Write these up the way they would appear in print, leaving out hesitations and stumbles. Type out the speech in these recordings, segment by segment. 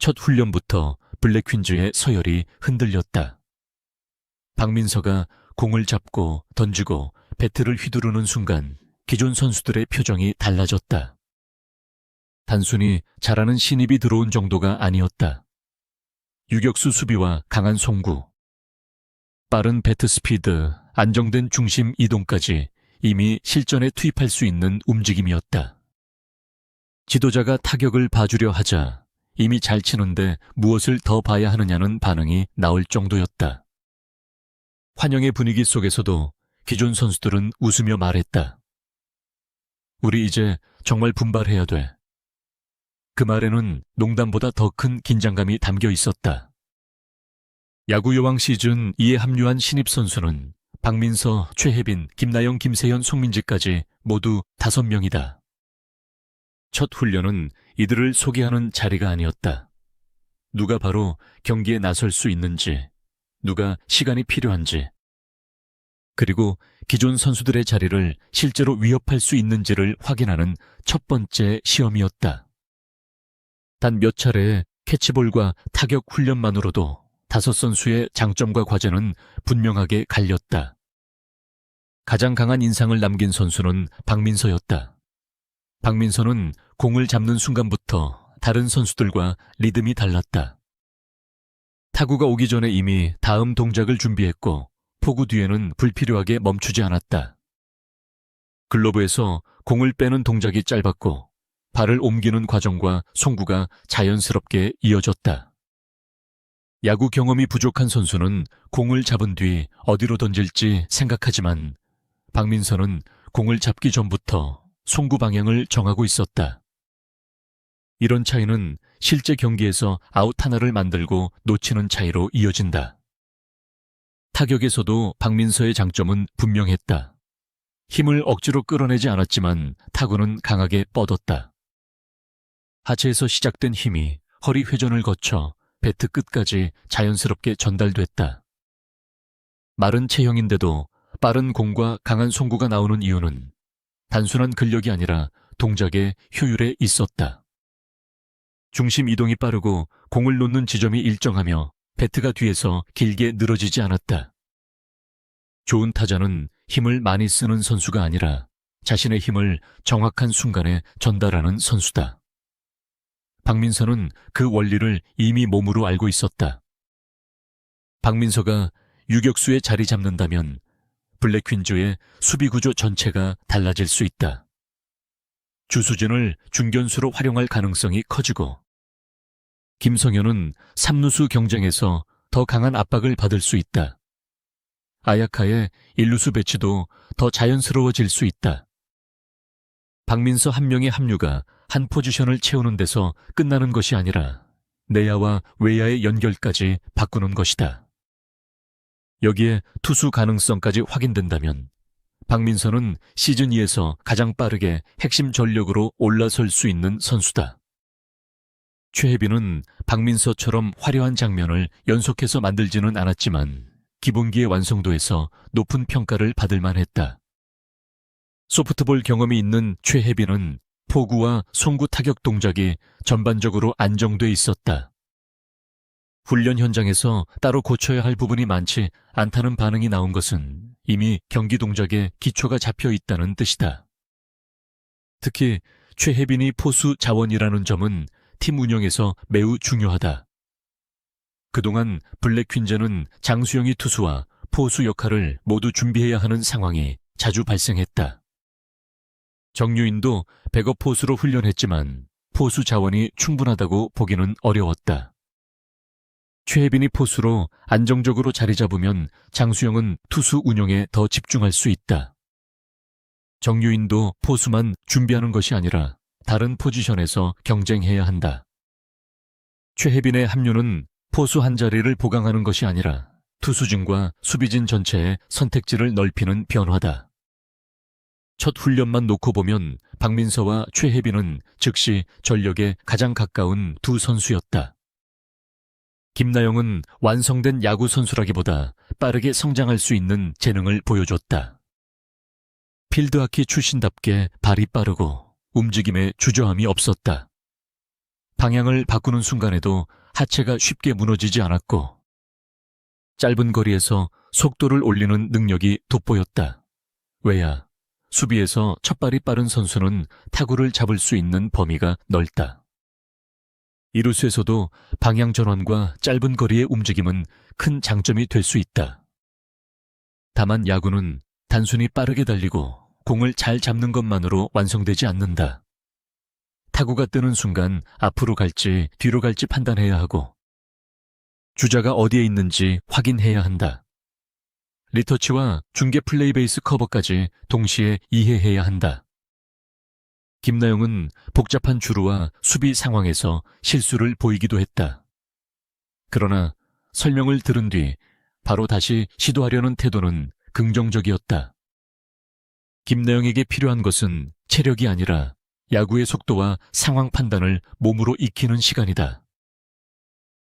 첫 훈련부터 블랙퀸즈의 서열이 흔들렸다. 박민서가 공을 잡고 던지고 배트를 휘두르는 순간 기존 선수들의 표정이 달라졌다. 단순히 잘하는 신입이 들어온 정도가 아니었다. 유격수 수비와 강한 송구, 빠른 배트 스피드, 안정된 중심 이동까지 이미 실전에 투입할 수 있는 움직임이었다. 지도자가 타격을 봐주려 하자 이미 잘 치는데 무엇을 더 봐야 하느냐는 반응이 나올 정도였다. 환영의 분위기 속에서도 기존 선수들은 웃으며 말했다. 우리 이제 정말 분발해야 돼. 그 말에는 농담보다 더 큰 긴장감이 담겨 있었다. 야구 여왕 시즌 2에 합류한 신입 선수는 박민서, 최혜빈, 김나영, 김세현, 송민지까지 모두 5명이다. 첫 훈련은 이들을 소개하는 자리가 아니었다. 누가 바로 경기에 나설 수 있는지, 누가 시간이 필요한지, 그리고 기존 선수들의 자리를 실제로 위협할 수 있는지를 확인하는 첫 번째 시험이었다. 단 몇 차례의 캐치볼과 타격 훈련만으로도 5선수의 장점과 과제는 분명하게 갈렸다. 가장 강한 인상을 남긴 선수는 박민서였다. 박민서는 공을 잡는 순간부터 다른 선수들과 리듬이 달랐다. 타구가 오기 전에 이미 다음 동작을 준비했고 포구 뒤에는 불필요하게 멈추지 않았다. 글러브에서 공을 빼는 동작이 짧았고 발을 옮기는 과정과 송구가 자연스럽게 이어졌다. 야구 경험이 부족한 선수는 공을 잡은 뒤 어디로 던질지 생각하지만 박민서는 공을 잡기 전부터 송구 방향을 정하고 있었다. 이런 차이는 실제 경기에서 아웃 하나를 만들고 놓치는 차이로 이어진다. 타격에서도 박민서의 장점은 분명했다. 힘을 억지로 끌어내지 않았지만 타구는 강하게 뻗었다. 하체에서 시작된 힘이 허리 회전을 거쳐 배트 끝까지 자연스럽게 전달됐다. 마른 체형인데도 빠른 공과 강한 송구가 나오는 이유는 단순한 근력이 아니라 동작의 효율에 있었다. 중심 이동이 빠르고 공을 놓는 지점이 일정하며 배트가 뒤에서 길게 늘어지지 않았다. 좋은 타자는 힘을 많이 쓰는 선수가 아니라 자신의 힘을 정확한 순간에 전달하는 선수다. 박민서는 그 원리를 이미 몸으로 알고 있었다. 박민서가 유격수에 자리 잡는다면 블랙퀸즈의 수비 구조 전체가 달라질 수 있다. 주수진을 중견수로 활용할 가능성이 커지고 김성현은 3루수 경쟁에서 더 강한 압박을 받을 수 있다. 아야카의 1루수 배치도 더 자연스러워질 수 있다. 박민서 한 명의 합류가 한 포지션을 채우는 데서 끝나는 것이 아니라 내야와 외야의 연결까지 바꾸는 것이다. 여기에 투수 가능성까지 확인된다면 박민서는 시즌 2에서 가장 빠르게 핵심 전력으로 올라설 수 있는 선수다. 최혜빈은 박민서처럼 화려한 장면을 연속해서 만들지는 않았지만 기본기의 완성도에서 높은 평가를 받을 만했다. 소프트볼 경험이 있는 최혜빈은 포구와 송구 타격 동작이 전반적으로 안정돼 있었다. 훈련 현장에서 따로 고쳐야 할 부분이 많지 않다는 반응이 나온 것은 이미 경기 동작에 기초가 잡혀 있다는 뜻이다. 특히 최혜빈이 포수 자원이라는 점은 팀 운영에서 매우 중요하다. 그동안 블랙퀸즈는 장수영이 투수와 포수 역할을 모두 준비해야 하는 상황이 자주 발생했다. 정유인도 백업 포수로 훈련했지만 포수 자원이 충분하다고 보기는 어려웠다. 최혜빈이 포수로 안정적으로 자리 잡으면 장수영은 투수 운영에 더 집중할 수 있다. 정유인도 포수만 준비하는 것이 아니라 다른 포지션에서 경쟁해야 한다. 최혜빈의 합류는 포수 한 자리를 보강하는 것이 아니라 투수진과 수비진 전체의 선택지를 넓히는 변화다. 첫 훈련만 놓고 보면 박민서와 최혜빈은 즉시 전력에 가장 가까운 두 선수였다. 김나영은 완성된 야구 선수라기보다 빠르게 성장할 수 있는 재능을 보여줬다. 필드하키 출신답게 발이 빠르고 움직임에 주저함이 없었다. 방향을 바꾸는 순간에도 하체가 쉽게 무너지지 않았고 짧은 거리에서 속도를 올리는 능력이 돋보였다. 왜야, 수비에서 첫발이 빠른 선수는 타구를 잡을 수 있는 범위가 넓다. 이루수에서도 방향 전환과 짧은 거리의 움직임은 큰 장점이 될 수 있다. 다만 야구는 단순히 빠르게 달리고 공을 잘 잡는 것만으로 완성되지 않는다. 타구가 뜨는 순간 앞으로 갈지 뒤로 갈지 판단해야 하고 주자가 어디에 있는지 확인해야 한다. 리터치와 중계 플레이 베이스 커버까지 동시에 이해해야 한다. 김나영은 복잡한 주루와 수비 상황에서 실수를 보이기도 했다. 그러나 설명을 들은 뒤 바로 다시 시도하려는 태도는 긍정적이었다. 김나영에게 필요한 것은 체력이 아니라 야구의 속도와 상황 판단을 몸으로 익히는 시간이다.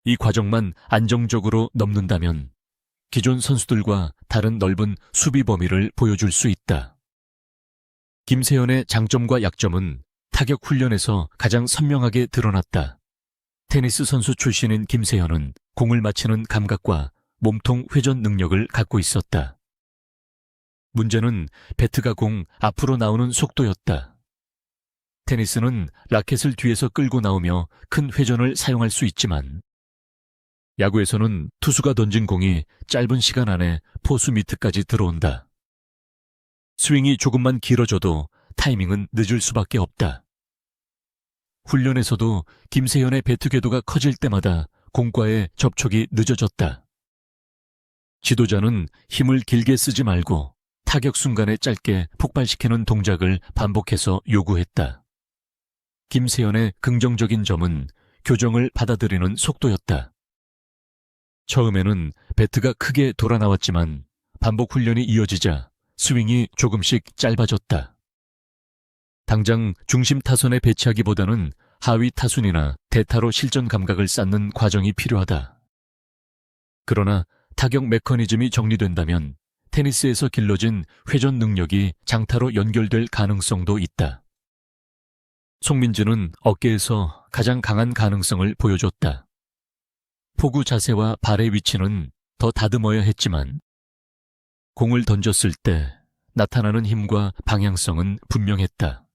이 과정만 안정적으로 넘는다면 기존 선수들과 다른 넓은 수비 범위를 보여줄 수 있다. 김세현의 장점과 약점은 타격 훈련에서 가장 선명하게 드러났다. 테니스 선수 출신인 김세현은 공을 맞히는 감각과 몸통 회전 능력을 갖고 있었다. 문제는 배트가 공 앞으로 나오는 속도였다. 테니스는 라켓을 뒤에서 끌고 나오며 큰 회전을 사용할 수 있지만 야구에서는 투수가 던진 공이 짧은 시간 안에 포수 밑까지 들어온다. 스윙이 조금만 길어져도 타이밍은 늦을 수밖에 없다. 훈련에서도 김세현의 배트 궤도가 커질 때마다 공과의 접촉이 늦어졌다. 지도자는 힘을 길게 쓰지 말고 타격 순간에 짧게 폭발시키는 동작을 반복해서 요구했다. 김세현의 긍정적인 점은 교정을 받아들이는 속도였다. 처음에는 배트가 크게 돌아 나왔지만 반복 훈련이 이어지자 스윙이 조금씩 짧아졌다. 당장 중심 타선에 배치하기보다는 하위 타순이나 대타로 실전 감각을 쌓는 과정이 필요하다. 그러나 타격 메커니즘이 정리된다면 테니스에서 길러진 회전 능력이 장타로 연결될 가능성도 있다. 송민지는 어깨에서 가장 강한 가능성을 보여줬다. 포구 자세와 발의 위치는 더 다듬어야 했지만 공을 던졌을 때 나타나는 힘과 방향성은 분명했다.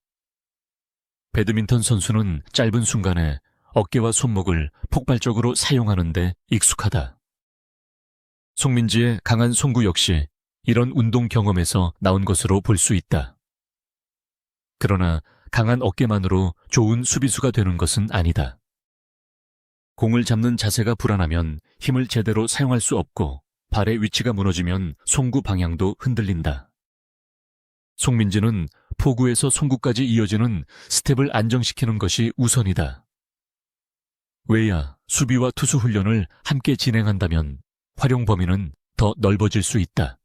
배드민턴 선수는 짧은 순간에 어깨와 손목을 폭발적으로 사용하는 데 익숙하다. 송민지의 강한 송구 역시 이런 운동 경험에서 나온 것으로 볼 수 있다. 그러나 강한 어깨만으로 좋은 수비수가 되는 것은 아니다. 공을 잡는 자세가 불안하면 힘을 제대로 사용할 수 없고 발의 위치가 무너지면 송구 방향도 흔들린다. 송민지는 포구에서 송구까지 이어지는 스텝을 안정시키는 것이 우선이다. 외야, 수비와 투수 훈련을 함께 진행한다면 활용 범위는 더 넓어질 수 있다.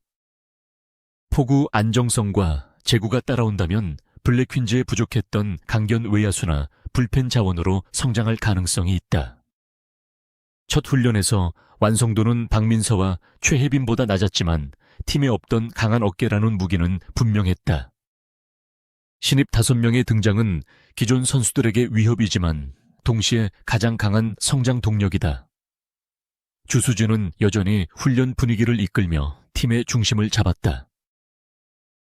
포구 안정성과 제구가 따라온다면 블랙퀸즈에 부족했던 강견 외야수나 불펜 자원으로 성장할 가능성이 있다. 첫 훈련에서 완성도는 박민서와 최혜빈보다 낮았지만 팀에 없던 강한 어깨라는 무기는 분명했다. 신입 5명의 등장은 기존 선수들에게 위협이지만 동시에 가장 강한 성장 동력이다. 주수진은 여전히 훈련 분위기를 이끌며 팀의 중심을 잡았다.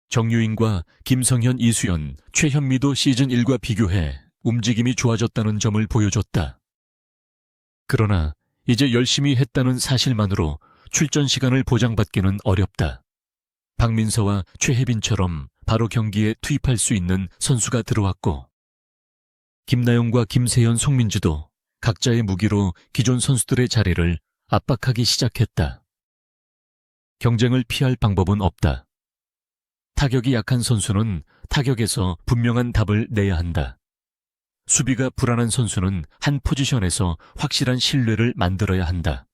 정유인과 김성현, 이수연, 최현미도 시즌 1과 비교해 움직임이 좋아졌다는 점을 보여줬다. 그러나 이제 열심히 했다는 사실만으로 출전 시간을 보장받기는 어렵다. 박민서와 최혜빈처럼 바로 경기에 투입할 수 있는 선수가 들어왔고 김나영과 김세현, 송민지도 각자의 무기로 기존 선수들의 자리를 압박하기 시작했다. 경쟁을 피할 방법은 없다. 타격이 약한 선수는 타격에서 분명한 답을 내야 한다. 수비가 불안한 선수는 한 포지션에서 확실한 신뢰를 만들어야 한다.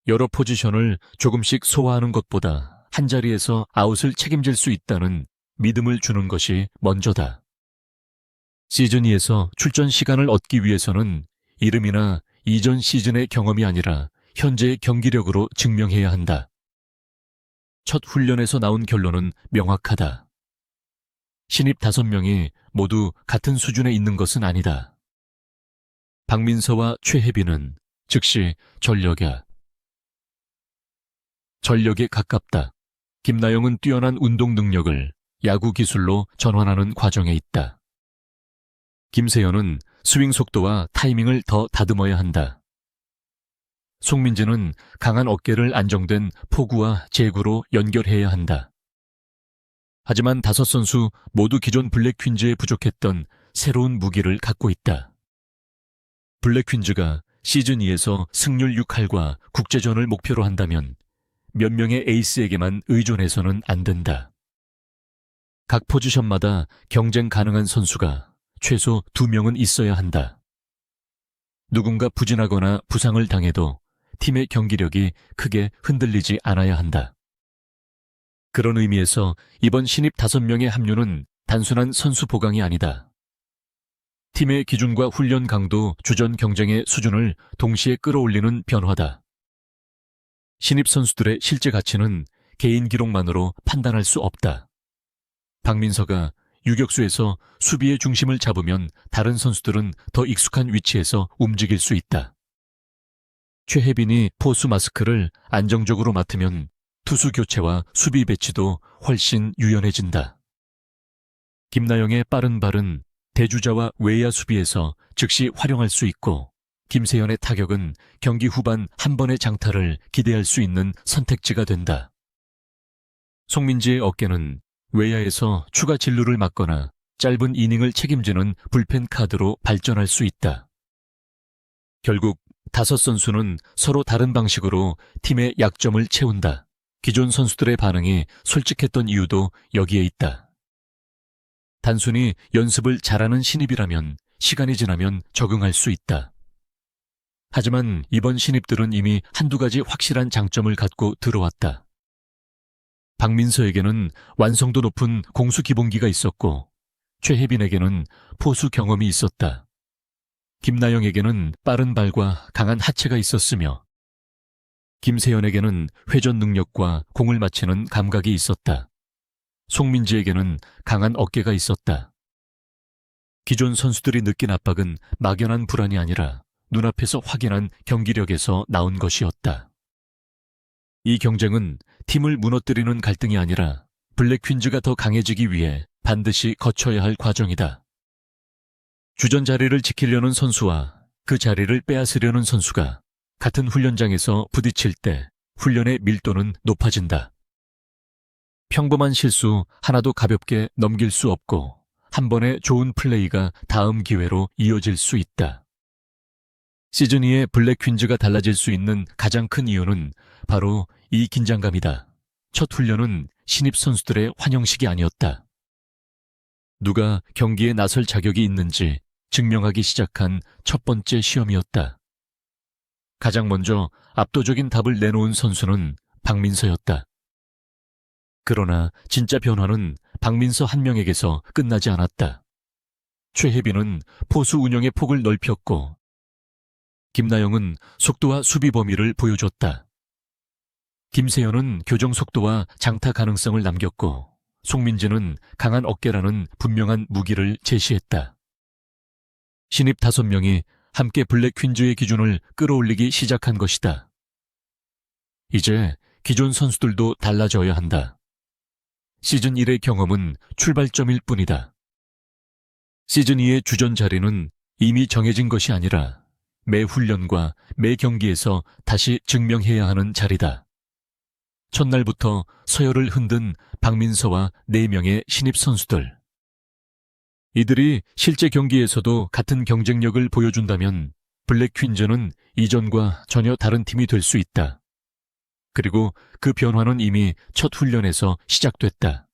여러 포지션을 조금씩 소화하는 것보다 한 자리에서 아웃을 책임질 수 있다는 믿음을 주는 것이 먼저다. 시즌 2에서 출전 시간을 얻기 위해서는 이름이나 이전 시즌의 경험이 아니라 현재의 경기력으로 증명해야 한다. 첫 훈련에서 나온 결론은 명확하다. 신입 5명이 모두 같은 수준에 있는 것은 아니다. 박민서와 최혜빈은 즉시 전력에 가깝다. 김나영은 뛰어난 운동 능력을 야구 기술로 전환하는 과정에 있다. 김세현은 스윙 속도와 타이밍을 더 다듬어야 한다. 송민지는 강한 어깨를 안정된 포구와 제구로 연결해야 한다. 하지만 5선수 모두 기존 블랙 퀸즈에 부족했던 새로운 무기를 갖고 있다. 블랙 퀸즈가 시즌 2에서 승률 6할과 국제전을 목표로 한다면 몇 명의 에이스에게만 의존해서는 안 된다. 각 포지션마다 경쟁 가능한 선수가 최소 2명은 있어야 한다. 누군가 부진하거나 부상을 당해도 팀의 경기력이 크게 흔들리지 않아야 한다. 그런 의미에서 이번 신입 5명의 합류는 단순한 선수 보강이 아니다. 팀의 기준과 훈련 강도, 주전 경쟁의 수준을 동시에 끌어올리는 변화다. 신입 선수들의 실제 가치는 개인 기록만으로 판단할 수 없다. 박민서가 유격수에서 수비의 중심을 잡으면 다른 선수들은 더 익숙한 위치에서 움직일 수 있다. 최혜빈이 포수 마스크를 안정적으로 맡으면 투수 교체와 수비 배치도 훨씬 유연해진다. 김나영의 빠른 발은 대주자와 외야 수비에서 즉시 활용할 수 있고, 김세현의 타격은 경기 후반 한 번의 장타를 기대할 수 있는 선택지가 된다. 송민지의 어깨는 외야에서 추가 진루를 막거나 짧은 이닝을 책임지는 불펜 카드로 발전할 수 있다. 결국 5선수는 서로 다른 방식으로 팀의 약점을 채운다. 기존 선수들의 반응이 솔직했던 이유도 여기에 있다. 단순히 연습을 잘하는 신입이라면 시간이 지나면 적응할 수 있다. 하지만 이번 신입들은 이미 한두 가지 확실한 장점을 갖고 들어왔다. 박민서에게는 완성도 높은 공수 기본기가 있었고, 최혜빈에게는 포수 경험이 있었다. 김나영에게는 빠른 발과 강한 하체가 있었으며, 김세현에게는 회전 능력과 공을 맞히는 감각이 있었다. 송민지에게는 강한 어깨가 있었다. 기존 선수들이 느낀 압박은 막연한 불안이 아니라 눈앞에서 확인한 경기력에서 나온 것이었다. 이 경쟁은 팀을 무너뜨리는 갈등이 아니라 블랙 퀸즈가 더 강해지기 위해 반드시 거쳐야 할 과정이다. 주전 자리를 지키려는 선수와 그 자리를 빼앗으려는 선수가 같은 훈련장에서 부딪힐 때 훈련의 밀도는 높아진다. 평범한 실수 하나도 가볍게 넘길 수 없고, 한 번의 좋은 플레이가 다음 기회로 이어질 수 있다. 시즌 2의 블랙 퀸즈가 달라질 수 있는 가장 큰 이유는 바로 이 긴장감이다. 첫 훈련은 신입 선수들의 환영식이 아니었다. 누가 경기에 나설 자격이 있는지 증명하기 시작한 첫 번째 시험이었다. 가장 먼저 압도적인 답을 내놓은 선수는 박민서였다. 그러나 진짜 변화는 박민서 한 명에게서 끝나지 않았다. 최혜빈은 포수 운영의 폭을 넓혔고, 김나영은 속도와 수비 범위를 보여줬다. 김세현은 교정 속도와 장타 가능성을 남겼고, 송민지는 강한 어깨라는 분명한 무기를 제시했다. 신입 5명이 함께 블랙 퀸즈의 기준을 끌어올리기 시작한 것이다. 이제 기존 선수들도 달라져야 한다. 시즌 1의 경험은 출발점일 뿐이다. 시즌 2의 주전 자리는 이미 정해진 것이 아니라 매 훈련과 매 경기에서 다시 증명해야 하는 자리다. 첫날부터 서열을 흔든 박민서와 4명의 신입 선수들. 이들이 실제 경기에서도 같은 경쟁력을 보여준다면 블랙 퀸즈는 이전과 전혀 다른 팀이 될 수 있다. 그리고 그 변화는 이미 첫 훈련에서 시작됐다.